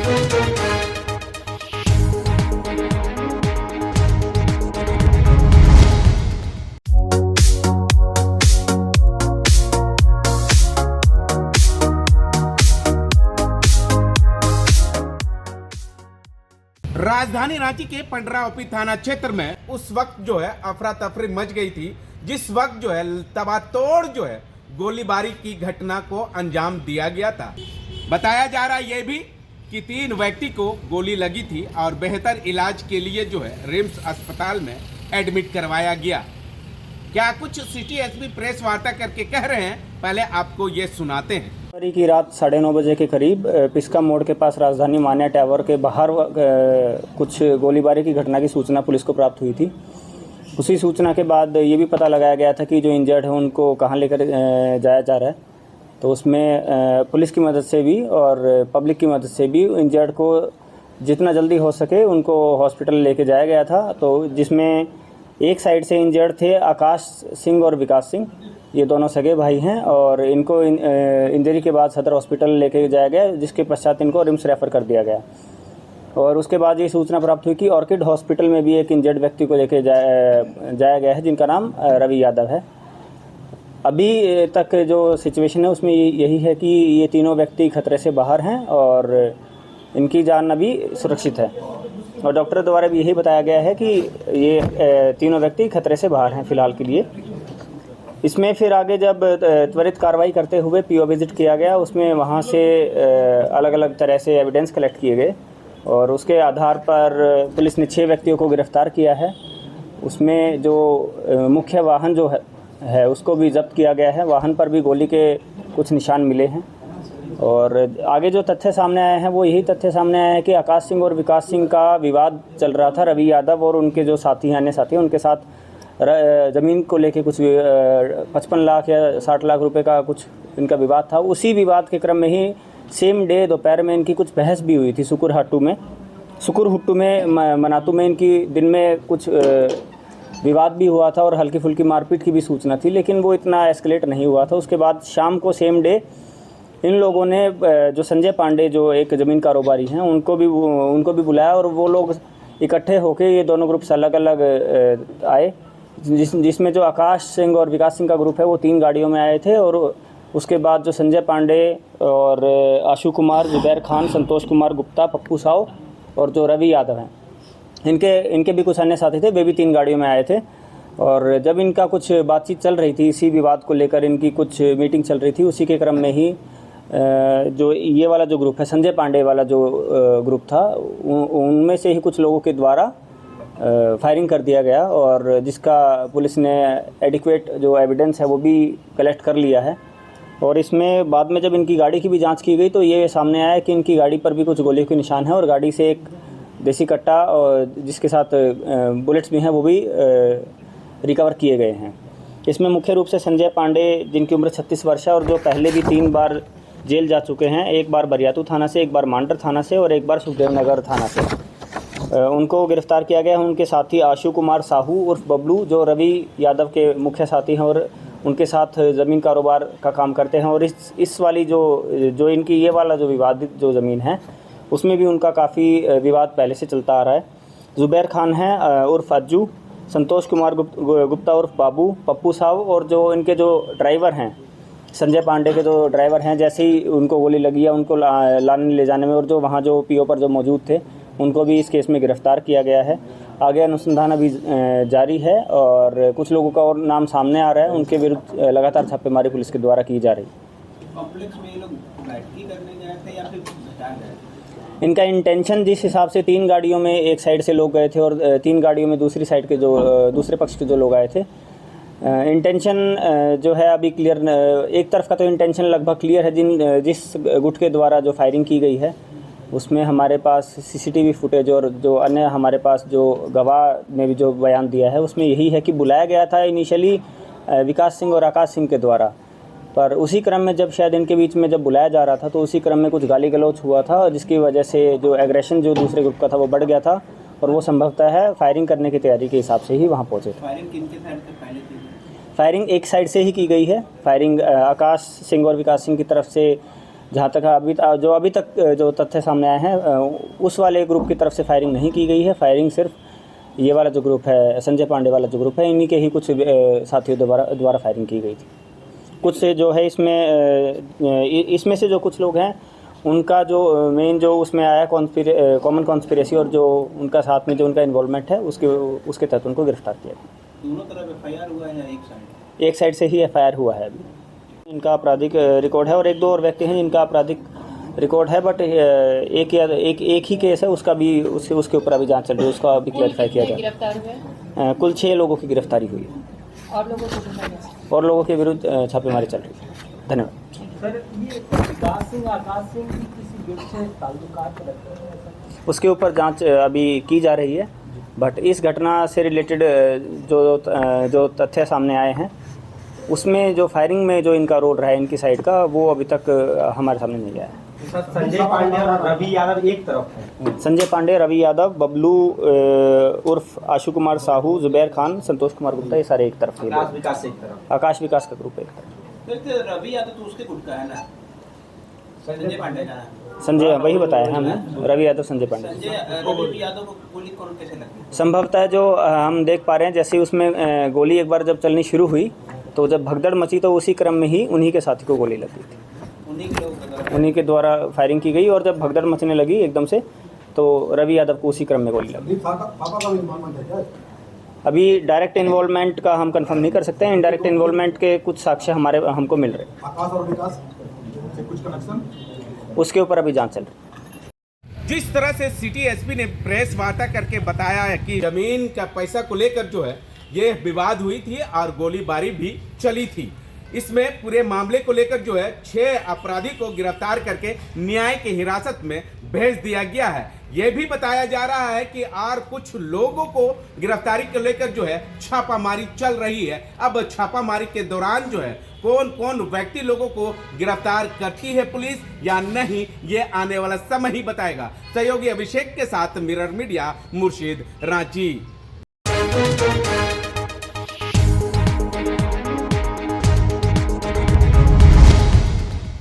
राजधानी रांची के पंडरा ओपी थाना क्षेत्र में उस वक्त जो है अफरा तफरी मच गई थी जिस वक्त जो है तबातोड़ जो है गोलीबारी की घटना को अंजाम दिया गया था। बताया जा रहा है ये भी कि 3 व्यक्ति को गोली लगी थी और बेहतर इलाज के लिए जो है रिम्स अस्पताल में एडमिट करवाया गया। क्या कुछ सिटी एसपी प्रेस वार्ता करके कह रहे हैं, पहले आपको ये सुनाते हैं। जनवरी की रात 9:30 बजे के करीब पिस्का मोड़ के पास राजधानी मान्या टावर के बाहर कुछ गोलीबारी की घटना की सूचना पुलिस को प्राप्त हुई थी। उसी सूचना के बाद ये भी पता लगाया गया था कि जो इंजर्ड है उनको कहाँ लेकर जाया जा रहा है। तो उसमें पुलिस की मदद से भी और पब्लिक की मदद से भी इंजर्ड को जितना जल्दी हो सके उनको हॉस्पिटल लेके जाया गया था। तो जिसमें एक साइड से इंजर्ड थे आकाश सिंह और विकास सिंह, ये दोनों सगे भाई हैं और इनको इंजरी के बाद सदर हॉस्पिटल लेके जाया गया, जिसके पश्चात इनको रिम्स रेफ़र कर दिया गया। और उसके बाद ये सूचना प्राप्त हुई कि ऑर्किड हॉस्पिटल में भी एक इंजर्ड व्यक्ति को लेके जाया गया है, जिनका नाम रवि यादव है। अभी तक जो सिचुएशन है उसमें यही है कि ये तीनों व्यक्ति खतरे से बाहर हैं और इनकी जान अभी सुरक्षित है। और डॉक्टर द्वारा भी यही बताया गया है कि ये तीनों व्यक्ति खतरे से बाहर हैं फिलहाल के लिए। इसमें फिर आगे जब त्वरित कार्रवाई करते हुए पीओ विजिट किया गया, उसमें वहाँ से अलग अलग तरह से एविडेंस कलेक्ट किए गए और उसके आधार पर पुलिस ने 6 व्यक्तियों को गिरफ्तार किया है। उसमें जो मुख्य वाहन जो है उसको भी जब्त किया गया है। वाहन पर भी गोली के कुछ निशान मिले हैं। और आगे जो तथ्य सामने आए हैं वो यही तथ्य सामने आए हैं कि आकाश सिंह और विकास सिंह का विवाद चल रहा था। रवि यादव और उनके जो साथी हैं, अन्य साथी, उनके साथ ज़मीन को लेके कुछ 55 लाख या 60 लाख रुपए का कुछ इनका विवाद था। उसी विवाद के क्रम में ही सेम डे दोपहर में इनकी कुछ बहस भी हुई थी सुकुरहुट्टू में मनातू में इनकी दिन में कुछ विवाद भी हुआ था और हल्की फुल्की मारपीट की भी सूचना थी, लेकिन वो इतना एस्केलेट नहीं हुआ था। उसके बाद शाम को सेम डे इन लोगों ने जो संजय पांडे जो एक ज़मीन कारोबारी हैं उनको भी बुलाया और वो लोग इकट्ठे होके ये दोनों ग्रुप्स अलग अलग आए, जिसमें जो आकाश सिंह और विकास सिंह का ग्रुप है वो 3 गाड़ियों में आए थे। और उसके बाद जो संजय पांडे और आशु कुमार, जुबैर खान, संतोष कुमार गुप्ता, पप्पू साव और जो रवि यादव हैं, इनके भी कुछ अन्य साथी थे, वे भी 3 गाड़ियों में आए थे। और जब इनका कुछ बातचीत चल रही थी, इसी विवाद को लेकर इनकी कुछ मीटिंग चल रही थी, उसी के क्रम में ही जो ये वाला जो ग्रुप है, संजय पांडे वाला जो ग्रुप था, उनमें से ही कुछ लोगों के द्वारा फायरिंग कर दिया गया और जिसका पुलिस ने एडिक्वेट जो एविडेंस है वो भी कलेक्ट कर लिया है। और इसमें बाद में जब इनकी गाड़ी की भी जांच की गई तो ये सामने आया कि इनकी गाड़ी पर भी कुछ गोलियों के निशान हैं और गाड़ी से एक देसी कट्टा और जिसके साथ बुलेट्स भी हैं वो भी रिकवर किए गए हैं। इसमें मुख्य रूप से संजय पांडे, जिनकी उम्र 36 वर्ष है और जो पहले भी 3 बार जेल जा चुके हैं, एक बार बरियातू थाना से, एक बार मांडर थाना से और एक बार सुखदेव नगर थाना से, उनको गिरफ्तार किया गया है। उनके साथी आशु कुमार साहू उर्फ बबलू, जो रवि यादव के मुख्य साथी हैं और उनके साथ ज़मीन कारोबार का काम करते हैं। और इस वाली जो इनकी ये वाला जो विवादित जो ज़मीन है उसमें भी उनका काफ़ी विवाद पहले से चलता आ रहा है। जुबैर खान है उर्फ अज्जू, संतोष कुमार गुप्ता उर्फ बाबू, पप्पू साव और जो इनके जो ड्राइवर हैं, संजय पांडे के जो ड्राइवर हैं, जैसे ही उनको गोली लगी है उनको लाने ले जाने में और जो वहाँ जो पीओ पर जो मौजूद थे उनको भी इस केस में गिरफ्तार किया गया है। आगे अनुसंधान अभी जारी है और कुछ लोगों का और नाम सामने आ रहा है, उनके विरुद्ध लगातार छापेमारी पुलिस के द्वारा की जा रही। कॉम्प्लेक्स में ये लोग बैठकी करने गए थे या फिर बता गए? इनका इंटेंशन जिस हिसाब से 3 गाड़ियों में एक साइड से लोग गए थे और 3 गाड़ियों में दूसरी साइड के जो दूसरे पक्ष के जो लोग आए थे, इंटेंशन जो है अभी क्लियर, एक तरफ का तो इंटेंशन लगभग क्लियर है। जिस गुट के द्वारा जो फायरिंग की गई है उसमें हमारे पास सीसीटीवी फुटेज और जो अन्य हमारे पास जो गवाह ने भी जो बयान दिया है उसमें यही है कि बुलाया गया था इनिशियली विकास सिंह और आकाश सिंह के द्वारा, पर उसी क्रम में जब शायद इनके बीच में जब बुलाया जा रहा था तो उसी क्रम में कुछ गाली गलौच हुआ था, जिसकी वजह से जो एग्रेशन जो दूसरे ग्रुप का था वो बढ़ गया था और वो संभवतः है फायरिंग करने की तैयारी के हिसाब से ही वहाँ पहुँचे थे। फायरिंग किनके साइड से पहले की? फायरिंग एक साइड से ही की गई है। फायरिंग आकाश सिंह और विकास सिंह की तरफ से जहाँ तक अभी तक जो तथ्य सामने आए हैं, उस वाले ग्रुप की तरफ से फायरिंग नहीं की गई है। फायरिंग सिर्फ ये वाला जो ग्रुप है, संजय पांडे वाला जो ग्रुप है, इन्हीं के ही कुछ साथियों द्वारा फायरिंग की गई थी। कुछ से जो है इसमें से जो कुछ लोग हैं, उनका जो मेन जो उसमें आया कॉमन कॉन्स्पिरेसी और जो उनका साथ में जो उनका इन्वॉल्वमेंट है, उसके तहत उनको गिरफ्तार किया गया। दोनों तरफ एफआईआर हुआ है या एक साइड? एक साइड से ही एफआईआर हुआ है। अभी इनका आपराधिक रिकॉर्ड है और एक दो और व्यक्ति हैं जिनका आपराधिक रिकॉर्ड है, बट एक ही केस है, उसका भी उसके ऊपर अभी जांच चल रही है, उसका अभी क्लैरिफाई किया जाए। कुल 6 लोगों की गिरफ्तारी हुई है और लोगों के विरुद्ध छापेमारी चल रही है। धन्यवाद। सर, ये विकास सिंह आकाश सिंह की किसी गिरोह से ताल्लुकात लगते हैं? उसके ऊपर जांच अभी की जा रही है, बट इस घटना से रिलेटेड जो तथ्य सामने आए हैं, उसमें जो फायरिंग में जो इनका रोल रहा है इनकी साइड का, वो अभी तक हमारे सामने नहीं आया है। संजय पांडे और रवि यादव एक तरफ है। संजय पांडे, रवि यादव, बबलू उर्फ आशु कुमार साहू, जुबैर खान, संतोष कुमार गुप्ता, ये सारे एक तरफ के आकाश लोग। विकास एक तरफ। आकाश विकास का ग्रुप एक तरफ। फिर रवि यादव तो उसके गुट का है ना, संजय पांडे का है। संजय, वही बताया हमने, रवि यादव, संजय पांडे। रवि यादव को गोली कौन कैसे लगी? संभवतः जो हम देख पा रहे हैं, जैसे उसमें गोली एक बार जब चलनी शुरू हुई तो जब भगदड़ मची तो उसी क्रम में ही उन्हीं के साथी को गोली लगी थी। उन्हीं के द्वारा फायरिंग की गई और जब भगदड़ मचने लगी एकदम से तो रवि यादव को उसी क्रम में गोली लगी। अभी डायरेक्ट इन्वॉल्वमेंट का हम कंफर्म नहीं कर सकते हैं, इनडायरेक्ट इन्वॉल्वमेंट के कुछ साक्ष्य हमको मिल रहे हैं। आकाश और विकास से कुछ कनेक्शन, उसके ऊपर अभी जांच चल रही है। जिस तरह से सिटी एसपी ने प्रेस वार्ता करके बताया है कि जमीन का पैसा को लेकर जो है ये विवाद हुई थी और गोलीबारी भी चली थी, इसमें पूरे मामले को लेकर जो है 6 अपराधी को गिरफ्तार करके न्याय की हिरासत में भेज दिया गया है। यह भी बताया जा रहा है कि और कुछ लोगों को गिरफ्तारी को लेकर जो है छापामारी चल रही है। अब छापामारी के दौरान जो है कौन कौन व्यक्ति लोगों को गिरफ्तार करती है पुलिस या नहीं, ये आने वाला समय ही बताएगा। सहयोगी अभिषेक के साथ मिरर मीडिया, मुर्शिद, रांची।